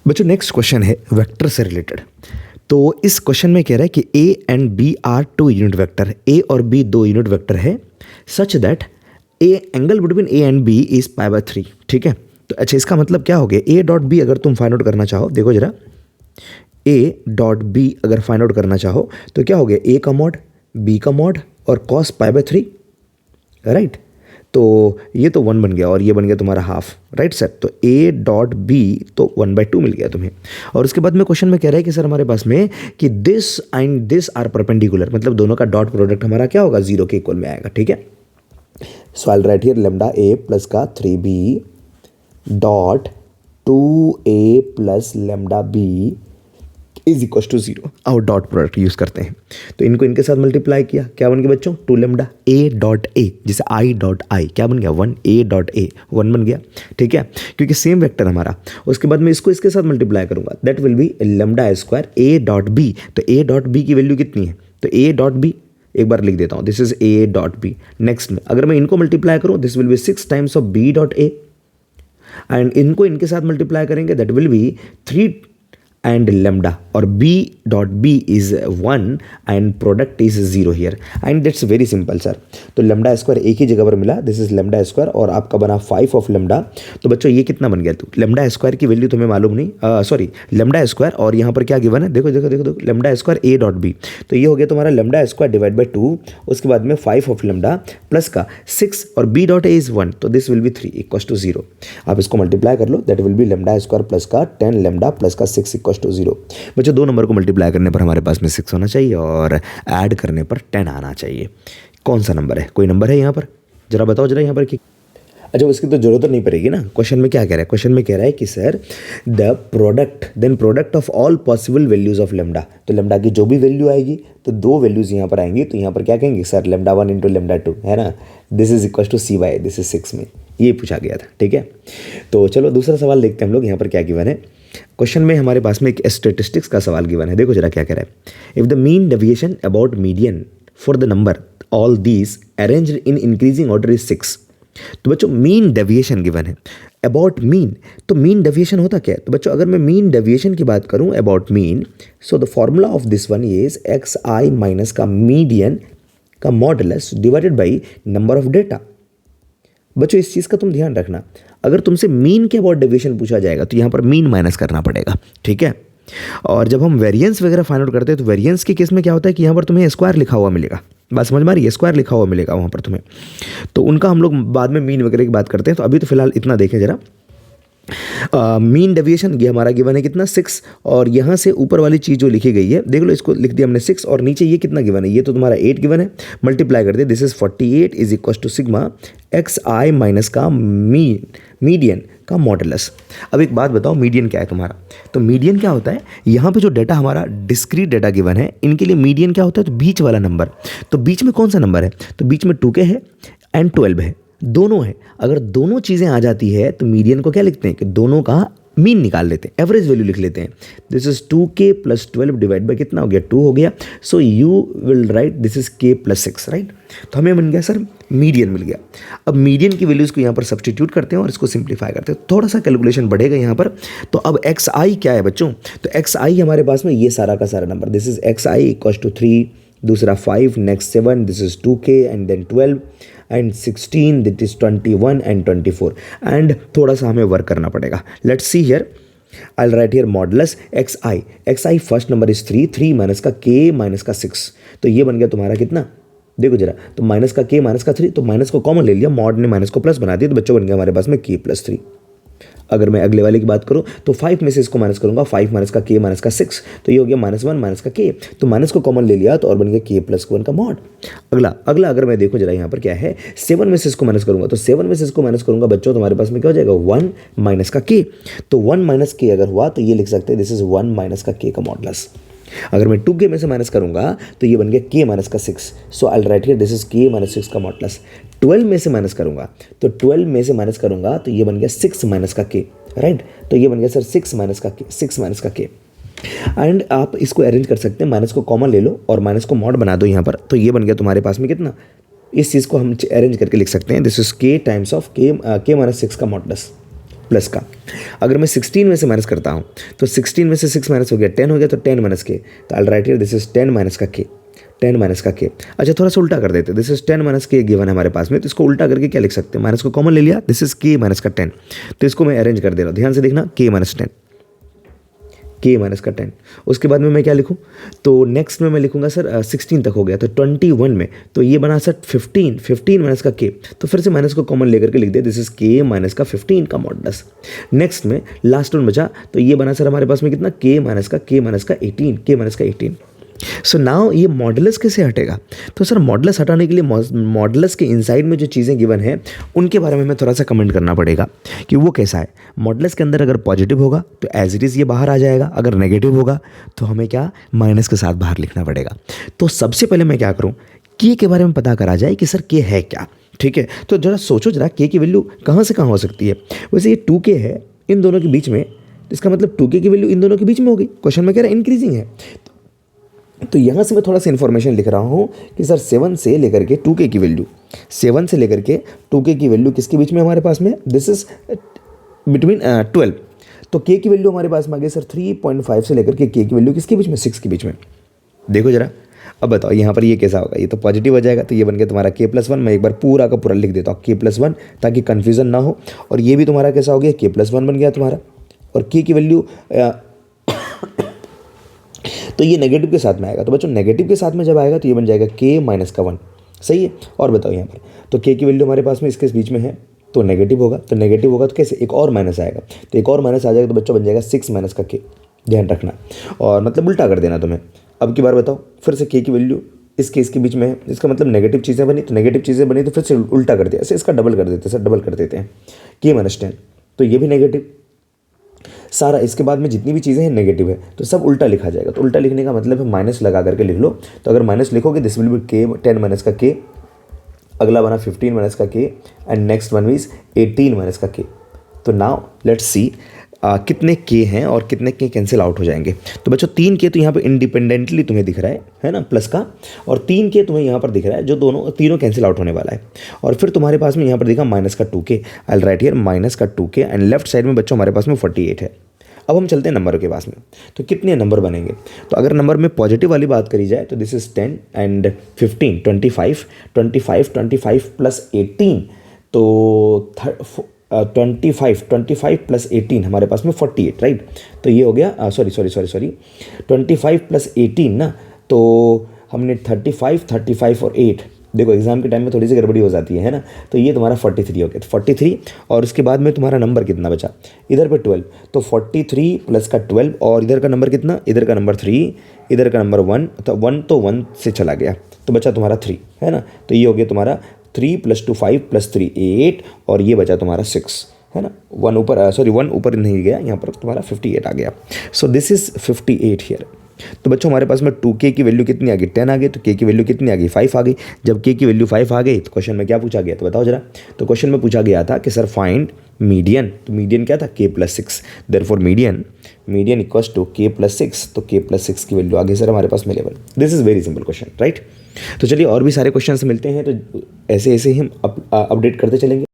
बच्चों next question है vector से रिलेटेड। तो इस क्वेश्चन में कह रहा है कि a and b are two unit vector, a और बी दो यूनिट वेक्टर है, such that a angle between a and b is π/3। ठीक है, तो अच्छा इसका मतलब क्या हो गया, ए डॉट बी अगर तुम फाइंड आउट करना चाहो, देखो जरा, ए डॉट बी अगर फाइंड आउट करना चाहो तो क्या हो गया, ए का मॉड, बी का मॉड और cos π/3, राइट। तो ये तो 1 बन गया और ये बन गया तुम्हारा हाफ, राइट सर। तो ए डॉट बी तो 1/2 मिल गया तुम्हें। और उसके बाद में क्वेश्चन में कह रहा है कि सर हमारे पास में कि this and this are perpendicular, मतलब दोनों का डॉट प्रोडक्ट हमारा क्या होगा, 0 के इक्वल में आएगा। ठीक है, so I write here lambda a plus का 3b dot 2a plus lambda b is equal to 0। और डॉट प्रोडक्ट यूज करते हैं, तो इनको इनके साथ मल्टीप्लाई किया, क्या बन गया बच्चों, 2 लैम्डा ए डॉट ए, जैसे आई डॉट आई क्या बन गया 1, ए डॉट ए 1 बन गया। ठीक है, क्योंकि सेम वेक्टर हमारा। उसके बाद मैं इसको इसके साथ मल्टीप्लाई करूंगा, that will be lambda square a dot b. तो ए डॉट बी की वैल्यू कितनी है, तो ए डॉट बी एक बार लिख देता हूँ, this is a dot b. Next में अगर मैं इनको मल्टीप्लाई करूँ, this will be 6 times of b dot a, and इनको इनके साथ मल्टीप्लाई करेंगे, that will be 3 and lambda, और b dot b is 1 and product is 0 here, and that's very simple sir। तो lambda स्क्वायर एक ही जगह पर मिला, दिस इज lambda स्क्वायर और आपका बना 5 ऑफ lambda। तो बच्चों ये कितना बन गया, तो lambda स्क्वायर की वैल्यू तुम्हें मालूम नहीं, सॉरी lambda स्क्वायर, और यहाँ पर क्या गिवन है, देखो देखो देखो देखो, lambda square a dot b, तो ये हो गया तुम्हारा lambda स्क्वायर डिवाइड बाई 2, उसके बाद में 5 ऑफ lambda प्लस का 6 और b डॉट a इज 1, तो this will be 3 equal to 0। आप इसको मल्टीप्लाई कर लो, that will be lambda square plus का 10 lambda प्लस का 6 इक्वल टू 0। बच्चों दो नंबर को मल्टीप्लाई करने पर हमारे पास में 6 होना चाहिए और ऐड करने पर 10 आना चाहिए। कौन सा नंबर है, कोई नंबर है यहाँ पर, जरा बताओ जरा यहाँ पर कि, अच्छा उसकी तो जरूरत नहीं पड़ेगी ना। क्वेश्चन में क्या कह रहा है, क्वेश्चन में कह रहा है कि sir the product then product of all possible values of lambda. तो लेमडा की जो भी वैल्यू आएगी, तो दो वैल्यूज यहाँ पर आएंगी, तो यहाँ पर क्या कहेंगे सर, लेमडा 1 इंटू लेमडा 2 है ना, this is equal to c y, this is 6 में ये पूछा गया था। ठीक है, तो चलो दूसरा सवाल देखते हैं हम लोग, यहाँ पर क्या गिवन है। क्वेश्चन में हमारे पास में एक स्टेटिस्टिक्स का सवाल गिवन है, देखो जरा क्या कह रहा है। If the mean deviation about median for the number all these arranged in increasing order is 6। तो बच्चों मीन डेविएशन गिवन है, अबाउट मीन, तो मीन डेविएशन होता क्या है, तो बच्चों अगर मैं मीन डेविएशन की बात करूं about mean, so the formula of this one is x i minus का मीडियन का modulus divided by number of data. बच्चों इस चीज़ का तुम ध्यान रखना, अगर तुमसे मीन के अबाउट डेविएशन पूछा जाएगा तो यहाँ पर मीन माइनस करना पड़ेगा। ठीक है, और जब हम वेरिएंस वगैरह फाइंड आउट करते हैं तो वेरिएंस के केस में क्या होता है कि यहाँ पर तुम्हें स्क्वायर लिखा हुआ मिलेगा, बात समझ में आ रही है, स्क्वायर लिखा हुआ मिलेगा वहाँ पर तुम्हें, तो उनका हम लोग बाद में मीन वगैरह की बात करते हैं। तो अभी तो फिलहाल इतना देखें जरा, मीन डेविएशन ये हमारा गिवन है कितना 6, और यहाँ से ऊपर वाली चीज़ जो लिखी गई है देख लो, इसको लिख दिया हमने 6, और नीचे ये कितना गिवन है, ये तो तुम्हारा 8 गिवन है, मल्टीप्लाई कर दिया, this is 48 is equal to sigma x i minus का मीडियन का मॉडुलस। अब एक बात बताओ, मीडियन क्या है तुम्हारा, तो मीडियन क्या होता है, यहाँ पे जो डेटा हमारा डिस्क्रीट डेटा गिवन है, इनके लिए मीडियन क्या होता है, तो बीच वाला नंबर। तो बीच में कौन सा नंबर है, तो बीच में 2k है एंड 12 है, दोनों है। अगर दोनों चीज़ें आ जाती है तो मीडियन को क्या लिखते हैं कि दोनों का मीन निकाल लेते हैं, एवरेज वैल्यू लिख लेते हैं। This is 2k plus 12 divide by कितना हो गया, 2 हो गया। So you will write this is k plus 6, right. तो हमें बन गया सर मीडियन मिल गया। अब मीडियन की वैल्यूज़ को यहाँ पर सब्सटीट्यूट करते हैं और इसको सिंप्लीफाई करते हैं, थोड़ा सा कैलकुलेशन बढ़ेगा यहाँ पर। तो अब एक्स आई क्या है बच्चों, तो एक्स आई हमारे पास में ये सारा का सारा number, this is x i equal to 3, दूसरा 5, next 7, this is 2k and then 12 and 16, this is 21 and 24, and थोड़ा सा हमें वर्क करना पड़ेगा। Let's see here, I write here modulus x i first number is 3 minus का k minus का 6, तो ये बन गया तुम्हारा कितना, देखो जरा, तो माइनस का k माइनस का 3, तो माइनस को कॉमन ले लिया, मॉड ने माइनस को प्लस बना दिया, तो बच्चों बन गया हमारे पास में k प्लस 3। अगर मैं अगले वाले की बात करूं तो 5 में से इसको माइनस करूंगा, 5 माइनस का k माइनस का 6, तो ये हो गया -1 माइनस का k, तो माइनस को कॉमन ले लिया तो और बन गया k प्लस 1 का मॉड। अगला अगर मैं देखो जरा यहाँ पर क्या है, 7 में से इसको माइनस करूंगा, तो 7 में से इसको माइनस करूंगा बच्चों, तो हमारे पास में क्या हो जाएगा 1 माइनस का k, तो 1 माइनस k अगर हुआ तो ये लिख सकते हैं दिस इज 1 माइनस का k का मॉडुलस। अगर मैं 2k में से माइनस करूंगा तो ये बन गया k माइनस का 6, so I write here this is k minus 6 का मॉडुलस। 12 में से माइनस करूंगा, तो 12 में से माइनस करूंगा तो ये बन गया 6 माइनस का k, राइट। तो ये बन गया सर 6 माइनस का k, एंड आप इसको अरेंज कर सकते हैं, माइनस को कॉमन ले लो और माइनस को मॉड बना दो यहाँ पर, तो ये बन गया तुम्हारे पास में कितना, इस चीज़ को हम अरेंज करके लिख सकते हैं, this is k times of k minus 6 का मॉडुलस। प्लस का। अगर मैं 16 में से माइनस करता हूँ तो 16 में से 6 माइनस हो गया 10 हो गया, तो 10 माइनस के, तो I write here this is 10 minus का के, 10 माइनस का के। अच्छा थोड़ा सा उल्टा कर देते, दिस इज 10 माइनस के गिवन है हमारे पास में, तो इसको उल्टा करके क्या लिख सकते हैं, माइनस को कॉमन ले लिया, दिस इज के माइनस का 10। तो इसको मैं अरेंज कर दे रहा हूँ, ध्यान से देखना, के माइनस 10, के माइनस का 10। उसके बाद में मैं क्या लिखूँ, तो नेक्स्ट में मैं लिखूंगा सर 16 तक हो गया, तो 21 में, तो ये बना सर 15 माइनस का के, तो फिर से माइनस को कॉमन लेकर के लिख दिया, दिस इज के माइनस का 15 का मॉडुलस। नेक्स्ट में लास्ट वन बचा, तो ये बना सर हमारे पास में कितना, के माइनस का 18, के माइनस का 18। सो नाउ ये मॉडुलस कैसे हटेगा, तो सर मॉडुलस हटाने के लिए मॉडुलस के इनसाइड में जो चीज़ें गिवन हैं उनके बारे में हमें थोड़ा सा कमेंट करना पड़ेगा कि वो कैसा है। मॉडुलस के अंदर अगर पॉजिटिव होगा तो एज इट इज़ ये बाहर आ जाएगा, अगर नेगेटिव होगा तो हमें क्या माइनस के साथ बाहर लिखना पड़ेगा। तो सबसे पहले मैं क्या करूँ, के बारे में पता करा जाए कि सर के है क्या, ठीक है। तो जरा सोचो जरा के की वैल्यू कहाँ से कहाँ हो सकती है। वैसे ये 2k है इन दोनों के बीच में, तो इसका मतलब 2k की वैल्यू इन दोनों के बीच में होगी, क्वेश्चन में कह रहा है इंक्रीजिंग है। तो यहाँ से मैं थोड़ा सा इन्फॉर्मेशन लिख रहा हूँ कि सर 7 से लेकर के 2k की वैल्यू, 7 से लेकर के 2k की वैल्यू किसके बीच में हमारे पास में, दिस इज बिटवीन 12। तो k की वैल्यू हमारे पास में आ गई सर 3.5 से लेकर के k की वैल्यू किसके बीच में, 6 के बीच में। देखो जरा, अब बताओ यहाँ पर ये कैसा होगा, ये तो पॉजिटिव हो जाएगा, तो ये बन गया तुम्हारा k+1। मैं एक बार पूरा का पूरा लिख देता हूँ k+1 ताकि कन्फ्यूजन ना हो। और ये भी तुम्हारा कैसा हो गया, k+1 बन गया तुम्हारा, और k की वैल्यू तो ये नेगेटिव के साथ में आएगा। तो बच्चों नेगेटिव के साथ में जब आएगा तो ये बन जाएगा k माइनस का 1, सही है। और बताओ यहाँ पर, तो k की वैल्यू हमारे पास में इसके बीच में है तो नेगेटिव होगा, तो नेगेटिव होगा तो कैसे, एक और माइनस आएगा, तो एक और माइनस आ जाएगा, तो बच्चों बन जाएगा 6 माइनस का k, ध्यान रखना। और मतलब उल्टा कर देना तुम्हें। अब की बार बताओ, फिर से k की वैल्यू इसके बीच में है, इसका मतलब नेगेटिव चीज़ें बनी, तो नेगेटिव चीज़ें बनी तो फिर से उल्टा कर दिया, ऐसे इसका डबल कर देते हैं सर, डबल कर देते हैं k-10, तो ये भी नेगेटिव सारा। इसके बाद में जितनी भी चीज़ें हैं नेगेटिव है, तो सब उल्टा लिखा जाएगा। तो उल्टा लिखने का मतलब है माइनस लगा करके लिख लो। तो अगर माइनस लिखोगे this will B k 10 minus का k, अगला बना 15 माइनस का k, and next one is 18 minus का k। तो नाउ लेट्स सी कितने k हैं और कितने k कैंसिल आउट हो जाएंगे। तो बच्चों 3 k तो यहाँ पे इंडिपेंडेंटली तुम्हें दिख रहा है ना, प्लस का, और 3 k तुम्हें यहाँ पर दिख रहा है जो तीनों कैंसिल आउट होने वाला है। और फिर तुम्हारे पास में यहाँ पर दिखा माइनस का 2k, I write here minus का 2k, एंड लेफ्ट साइड में बच्चों हमारे पास में 48 है। अब हम चलते हैं नंबर के पास में, तो कितने नंबर बनेंगे। तो अगर नंबर में पॉजिटिव वाली बात करी जाए तो दिस इज 10 एंड 15, 25 प्लस 18, तो 25 प्लस 18 हमारे पास में 48, राइट। तो ये हो गया सॉरी 25 प्लस 18 ना, तो हमने 35 और 8, देखो एग्जाम के टाइम में थोड़ी सी गड़बड़ी हो जाती है ना। तो ये तुम्हारा 43 हो गया, तो 43, और उसके बाद में तुम्हारा नंबर कितना बचा, इधर पे 12, तो 43 प्लस का 12, और इधर का नंबर कितना, इधर का नंबर 3, इधर का नंबर 1, तो 1 से चला गया, तो बचा तुम्हारा 3, है ना। तो ये हो गया तुम्हारा 3 + 2 5 + 3 8, और ये बचा तुम्हारा 6, है ना। 1 ऊपर नहीं गया, यहाँ पर तुम्हारा 58 आ गया। So this is 58 here. तो बच्चों हमारे पास में 2k की वैल्यू कितनी आ गई, 10 आ गई, तो k की वैल्यू कितनी आ गई, 5 आ गई। जब k की वैल्यू 5 आ गई तो क्वेश्चन में क्या पूछा गया, तो बताओ जरा। तो क्वेश्चन में पूछा गया था कि सर फाइंड मीडियन, तो मीडियन क्या था, k+6, therefore median equals to k+6, तो k+6 की वैल्यू आ गई सर हमारे पास में level. This is very simple question, right. तो चलिए और भी सारे क्वेश्चन मिलते हैं, तो ऐसे ही हम अपडेट करते चलेंगे।